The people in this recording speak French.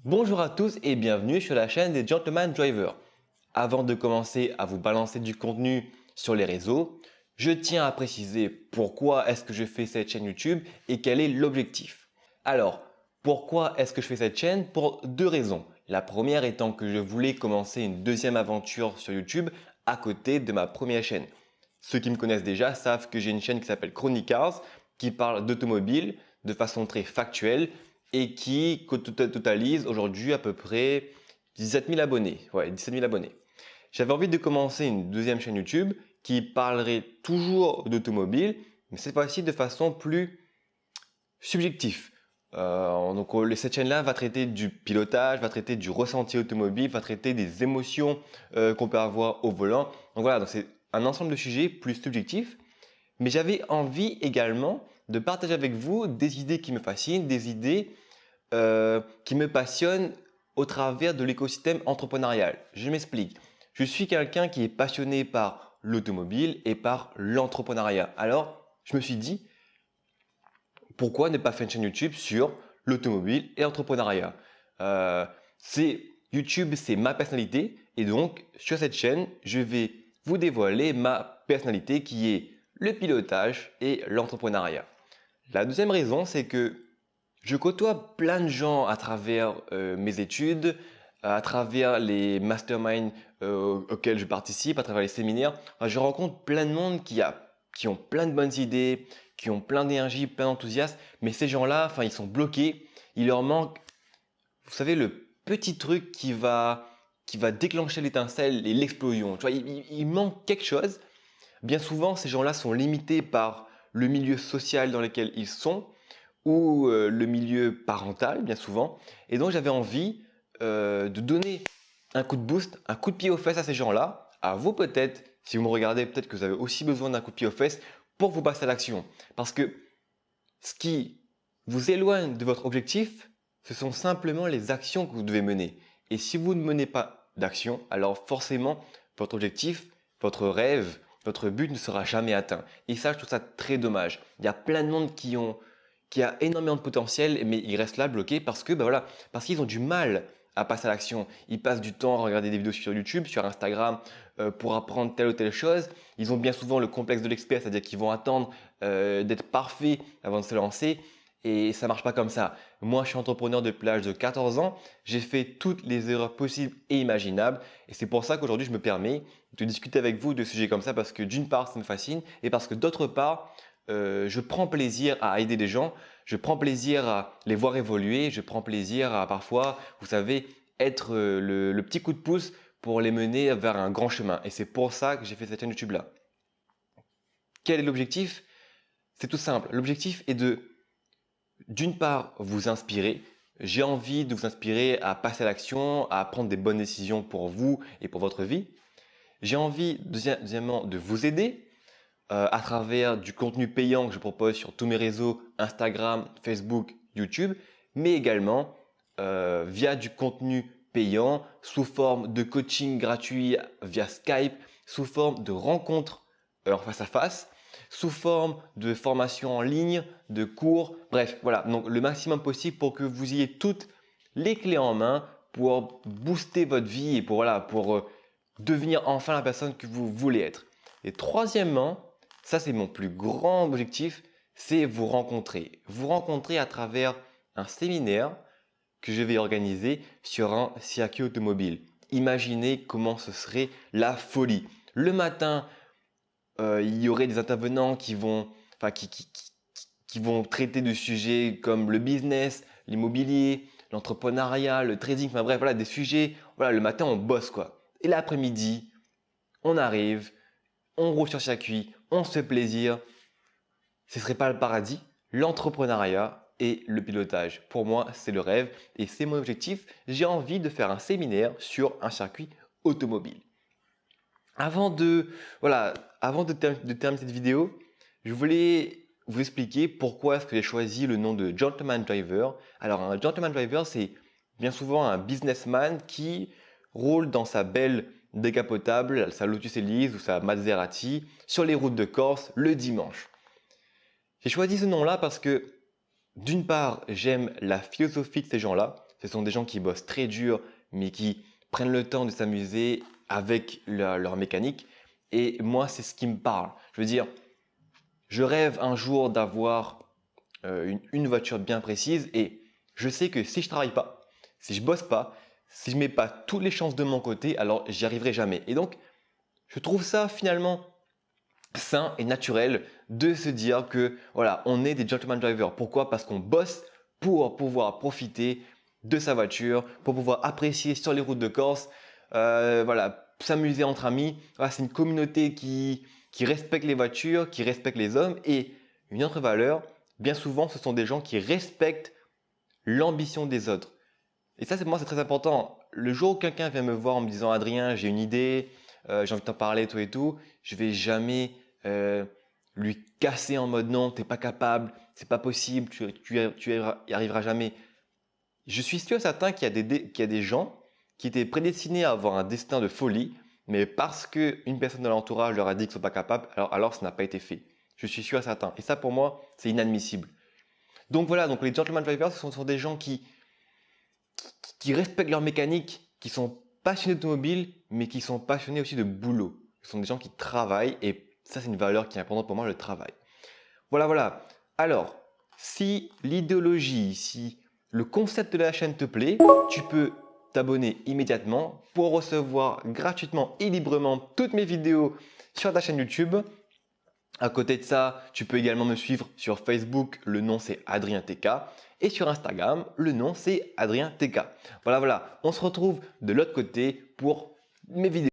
Bonjour à tous et bienvenue sur la chaîne des Gentleman Drivers. Avant de commencer à vous balancer du contenu sur les réseaux, je tiens à préciser pourquoi est-ce que je fais cette chaîne YouTube et quel est l'objectif. Alors, pourquoi est-ce que je fais cette chaîne? Pour deux raisons. La première étant que je voulais commencer une deuxième aventure sur YouTube à côté de ma première chaîne. Ceux qui me connaissent déjà savent que j'ai une chaîne qui s'appelle Chronicars qui parle d'automobile de façon très factuelle et qui totalise aujourd'hui à peu près 17 000 abonnés. Ouais, 17 000 abonnés. J'avais envie de commencer une deuxième chaîne YouTube qui parlerait toujours d'automobile, mais cette fois-ci de façon plus subjective. Cette chaîne-là va traiter du pilotage, va traiter du ressenti automobile, va traiter des émotions qu'on peut avoir au volant. Donc voilà, donc c'est un ensemble de sujets plus subjectifs. Mais j'avais envie également de partager avec vous des idées qui me fascinent, des idées qui me passionnent au travers de l'écosystème entrepreneurial. Je m'explique. Je suis quelqu'un qui est passionné par l'automobile et par l'entrepreneuriat. Alors, je me suis dit, pourquoi ne pas faire une chaîne YouTube sur l'automobile et l'entrepreneuriat? YouTube, c'est ma personnalité et donc sur cette chaîne, je vais vous dévoiler ma personnalité qui est le pilotage et l'entrepreneuriat. La deuxième raison, c'est que je côtoie plein de gens à travers mes études, à travers les masterminds auxquels je participe, à travers les séminaires. Enfin, je rencontre plein de monde qui ont plein de bonnes idées, qui ont plein d'énergie, plein d'enthousiasme. Mais ces gens-là, enfin, ils sont bloqués. Il leur manque, vous savez, le petit truc qui va déclencher l'étincelle et l'explosion. Tu vois, il manque quelque chose. Bien souvent, ces gens-là sont limités par le milieu social dans lequel ils sont ou le milieu parental, bien souvent. Et donc, j'avais envie de donner un coup de boost, un coup de pied aux fesses à ces gens-là. À vous peut-être, si vous me regardez, peut-être que vous avez aussi besoin d'un coup de pied aux fesses pour vous passer à l'action. Parce que ce qui vous éloigne de votre objectif, ce sont simplement les actions que vous devez mener. Et si vous ne menez pas d'action, alors forcément, votre objectif, votre rêve, votre but ne sera jamais atteint. Et ça, je trouve ça très dommage. Il y a plein de monde qui a énormément de potentiel, mais ils restent là bloqués parce que, voilà, parce qu'ils ont du mal à passer à l'action. Ils passent du temps à regarder des vidéos sur YouTube, sur Instagram, pour apprendre telle ou telle chose. Ils ont bien souvent le complexe de l'expert, c'est-à-dire qu'ils vont attendre d'être parfaits avant de se lancer. Et ça marche pas comme ça. Moi, je suis entrepreneur depuis l'âge de 14 ans. J'ai fait toutes les erreurs possibles et imaginables. Et c'est pour ça qu'aujourd'hui, je me permets de discuter avec vous de sujets comme ça parce que d'une part, ça me fascine et parce que d'autre part, je prends plaisir à aider des gens. Je prends plaisir à les voir évoluer. Je prends plaisir à parfois, vous savez, être le petit coup de pouce pour les mener vers un grand chemin. Et c'est pour ça que j'ai fait cette chaîne YouTube là. Quel est l'objectif? C'est tout simple. L'objectif est d'une part, vous inspirer. J'ai envie de vous inspirer à passer à l'action, à prendre des bonnes décisions pour vous et pour votre vie. J'ai envie, deuxièmement, de vous aider à travers du contenu payant que je propose sur tous mes réseaux, Instagram, Facebook, YouTube, mais également via du contenu payant sous forme de coaching gratuit via Skype, sous forme de rencontres en face à face, sous forme de formation en ligne, de cours, bref, voilà, donc le maximum possible pour que vous ayez toutes les clés en main pour booster votre vie et pour, voilà, pour devenir enfin la personne que vous voulez être. Et troisièmement, ça c'est mon plus grand objectif, c'est vous rencontrer. Vous rencontrer à travers un séminaire que je vais organiser sur un circuit automobile. Imaginez comment ce serait la folie. Le matin, il y aurait des intervenants qui vont, enfin, qui vont traiter de sujets comme le business, l'immobilier, l'entrepreneuriat, le trading, enfin bref, voilà, des sujets. Voilà, le matin, on bosse quoi. Et l'après-midi, on arrive, on roule sur circuit, on se fait plaisir. Ce serait pas le paradis? L'entrepreneuriat et le pilotage. Pour moi, c'est le rêve et c'est mon objectif. J'ai envie de faire un séminaire sur un circuit automobile. Avant de, voilà, de terminer cette vidéo, je voulais vous expliquer pourquoi est-ce que j'ai choisi le nom de Gentleman Driver. Alors, un Gentleman Driver, c'est bien souvent un businessman qui roule dans sa belle décapotable, sa Lotus Elise ou sa Maserati sur les routes de Corse le dimanche. J'ai choisi ce nom-là parce que, d'une part, j'aime la philosophie de ces gens-là. Ce sont des gens qui bossent très dur, mais qui prennent le temps de s'amuser avec leur mécanique. Et moi, c'est ce qui me parle. Je veux dire, je rêve un jour d'avoir une voiture bien précise et je sais que si je travaille pas, si je bosse pas, si je mets pas toutes les chances de mon côté, alors j'y arriverai jamais. Et donc, je trouve ça finalement sain et naturel de se dire que voilà, on est des gentleman drivers. Pourquoi? Parce qu'on bosse pour pouvoir profiter de sa voiture, pour pouvoir apprécier sur les routes de Corse, voilà, s'amuser entre amis. Voilà, c'est une communauté qui respecte les voitures, qui respecte les hommes. Et une autre valeur, bien souvent, ce sont des gens qui respectent l'ambition des autres. Et ça, moi, c'est très important. Le jour où quelqu'un vient me voir en me disant Adrien, j'ai une idée, j'ai envie de t'en parler, tout et tout, je vais jamais lui casser en mode non, t'es pas capable, c'est pas possible, tu y arriveras jamais. Je suis sûr certain qu'il y a des gens qui étaient prédestinés à avoir un destin de folie, mais parce qu'une personne de l'entourage leur a dit qu'ils ne sont pas capables, alors ça n'a pas été fait. Je suis sûr certain. Et ça, pour moi, c'est inadmissible. Donc voilà, donc les gentleman drivers, ce sont des gens qui respectent leur mécanique, qui sont passionnés d'automobile, mais qui sont passionnés aussi de boulot. Ce sont des gens qui travaillent et ça, c'est une valeur qui est importante pour moi, le travail. Voilà, voilà. Alors, si l'idéologie, si le concept de la chaîne te plaît, tu peux t'abonner immédiatement pour recevoir gratuitement et librement toutes mes vidéos sur ta chaîne YouTube. À côté de ça, tu peux également me suivre sur Facebook, le nom c'est Adrien TK, et sur Instagram, le nom c'est Adrien TK. Voilà, voilà, on se retrouve de l'autre côté pour mes vidéos.